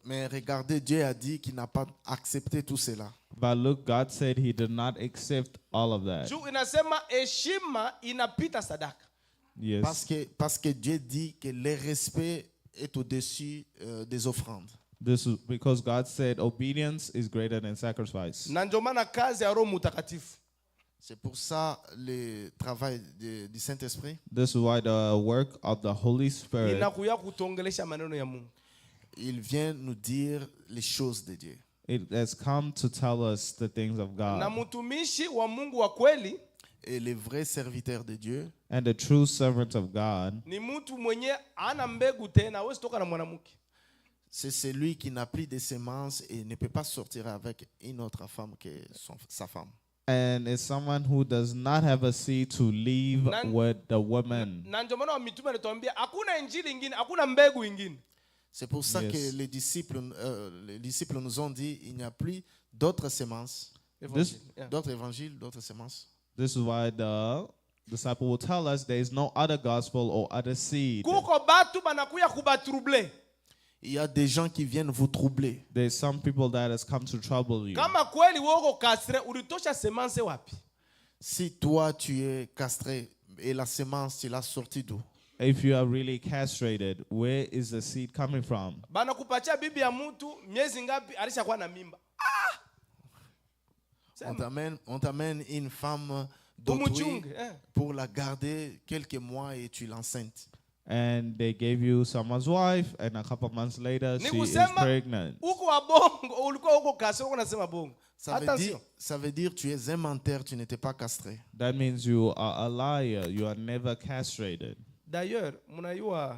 Mais regardez, Dieu a dit qu'il n'a pas accepté tout cela. But look, God said he did not accept all of that. Juu inasema heshima inapita sadaka. Yes. Parce que Dieu dit que le respect est au-dessus des offrandes. This is because God said obedience is greater than sacrifice. Na ndio maana kazi ya Roho Mtakatifu. C'est pour ça le travail du Saint-Esprit. This is why the work of the Holy Spirit, Inakuya kutongelesha maneno ya Mungu. Il vient nous dire les choses de Dieu. it has come to tell us the things of Na God. mtumishi wa Mungu wa kweli Et les vrais serviteurs de Dieu, And the true servant of God ni mtu mwenye ana mbegu tena, hawezi toka na mwanamke. c'est celui qui n'a plus de semences et ne peut pas sortir avec une autre femme que sa femme. and is someone who does not have a seed to leave Nan- with the woman. Na ndio maana wa mitume alituambia hakuna injili ingine, hakuna mbegu ingine. C'est pour ça Yes. que les disciples nous ont dit il n'y a plus d'autres semences, Yeah. d'autres évangiles, d'autres semences. This is why the disciple will tell us there is no other gospel or other seed. Kuko batu banakuya kubatrouble. Il y a des gens qui viennent vous troubler. There's some people that has come to trouble you. Kama kweli woko kastre, ulitosha semence wapi? Si toi tu es castré et la semence tu l'as sortie d'où? If you are really castrated, where is the seed coming from? Banakupatia bibi ya mtu miezi ngapi alishakuwa na mimba. On t'amène une femme d'autrui Umuchunge, pour la garder quelques mois et tu l'enceintes. And they gave you someone's wife, and a couple months later, Ni she is kusema pregnant. uko wa bongo, ulikuwa uko kastre, uko nasema bongo. Attention. Ça veut dire tu es un menteur, tu n'étais pas castré. That means you are a liar. You are never castrated. D'ailleurs, mnajua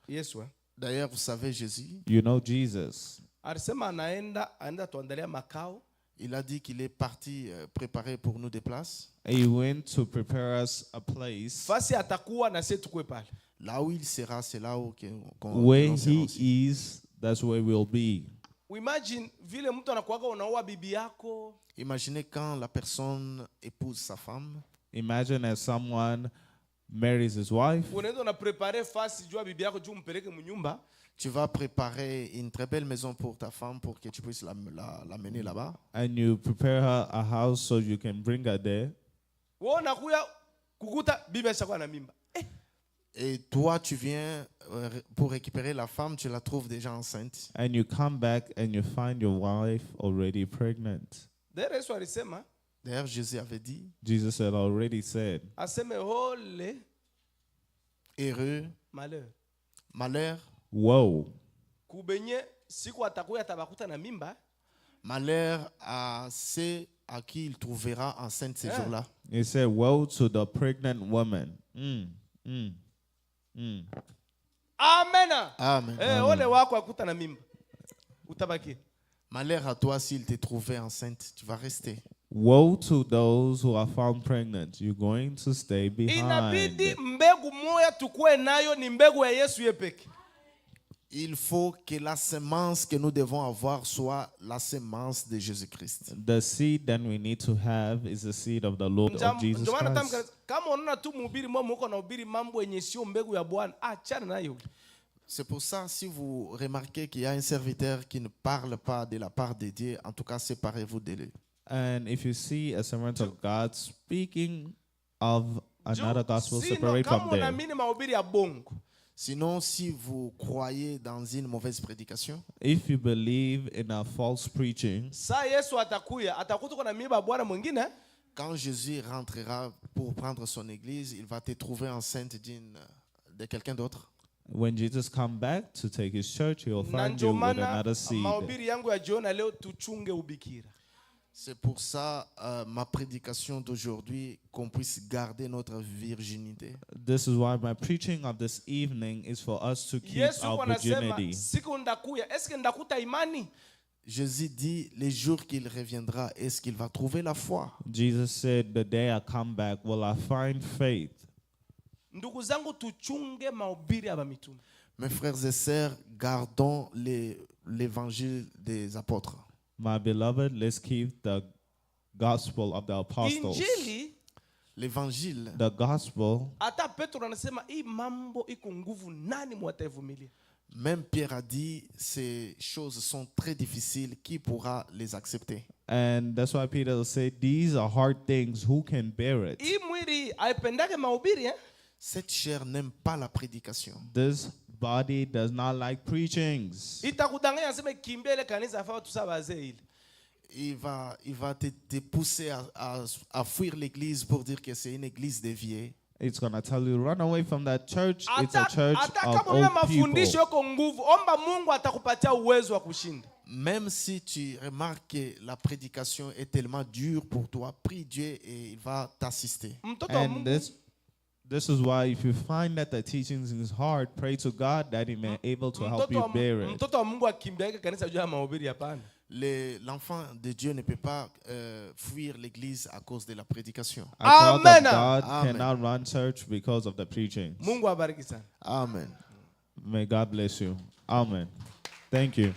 Yesu D'ailleurs, vous savez, Jésus, You know Jesus. alisema anaenda tuandalia makao. il a dit qu'il est parti préparer pour nous des places. He went to prepare us a place Fasi atakuwa na sisi tukue pale. Là où il sera, c'est là où where l'on sera he aussi. is. That's where we'll be. Imagine vile mtu anakuaga unaoa bibi yako. Imaginez quand la personne épouse sa femme. Imagine as someone marries his wife. Unaenda unaprepare fasi juu ya bibi yako juu mpeleke mnyumba. Tu vas préparer une très belle maison pour ta femme pour que tu puisses l'amener là-bas. And you prepare her a house so you can bring her there. Wewe unakuya kukuta bibi ashakuwa na mimba. Et toi, tu viens pour récupérer la femme, tu la trouves déjà enceinte. And you come back and you find your wife already pregnant. D'ailleurs Yesu alisema, D'ailleurs, Jésus avait dit, Jesus had already said, aseme ole heureux, malheur. malheur, woe, Kubenye siku atakuya tabakuta na mimba. malheur à ceux à qui il trouvera enceinte ces jours-là. he said, woe to the pregnant woman. Amen. Amen. Ole wako akuta na mimba. Utabaki. Malheur à toi s'il t'est trouvé enceinte, tu vas rester. Woe to those who are found pregnant. You're going to stay behind. Inabidi mbegu moya tukue nayo ni mbegu ya Yesu yepeke. Il faut que la semence que nous devons avoir soit la semence de Jésus-Christ. The seed that we need to have is the seed of the Lord of Jesus Ndio maana Christ. kama unaona tu mhubiri mmoja uko na hubiri mambo yenye sio mbegu ya Bwana, achana nayo. C'est pour ça, si vous remarquez qu'il y a un serviteur qui ne parle pas de la part de Dieu, en tout cas, séparez-vous de lui. And if you see a servant of God speaking of another gospel, Sino, separate from kama them. unaamini mahubiri ya bongo, Sinon, si vous croyez dans une mauvaise prédication, If you believe in a false preaching, saa Yesu atakuta kuna miiba Bwana mwingine, quand Jésus rentrera pour prendre son église, il va te trouver enceinte de quelqu'un d'autre. when Jesus come back to take his church, he will na find ndio you with maana another seed. mahubiri yangu ya jioni leo tuchunge ubikira. C'est pour ça ma prédication d'aujourd'hui, qu'on puisse garder notre virginité. This is why my preaching of this evening is for us to keep Yesu our anasema virginity. siku ndakuya, eske ndakuta imani? Jésus dit, les jours qu'il reviendra, est-ce qu'il va trouver la foi? Jesus said, the day I come back, will I find faith? Ndugu zangu, tuchunge mahubiri ya mitume. Mes frères et sœurs, gardons l'évangile des apôtres. My beloved, let's keep the gospel of the apostles. Injili, L'évangile, The gospel, hata Petro anasema hii mambo iko nguvu, nani mwataivumilia? même Pierre a dit, ces choses sont très difficiles, qui pourra les accepter? and that's why Peter said, these are hard things, who can bear it? Hii mwili haipendake mahubiri Cette chair n'aime pas la prédication. This body does not like preachings. Itakudanganya aseme kimbia ile kanisa afaa tu saa wazee ile. Il va te pousser à fuir l'église pour dire que c'est une église déviée. It's going to tell you, run away from that church. It's a Hata church hata of kama una old mafundisho people. yako nguvu, omba Mungu atakupatia uwezo wa kushinda. Même si tu remarques que la prédication est tellement dure pour toi, prie Dieu et il va t'assister. Mtoto wa And Mungu, this is why if you find that the teachings is hard, pray to God that he may able to help you bear it. mtoto wa Mungu akimbiake kanisa juu ya mahubiri hapana. L'enfant de Dieu ne peut pas fuir l'église à cause de la prédication. A child of Amen. God Amen. cannot run church because of the preaching. Mungu abariki sana. Amen. May God bless you. Amen. Thank you.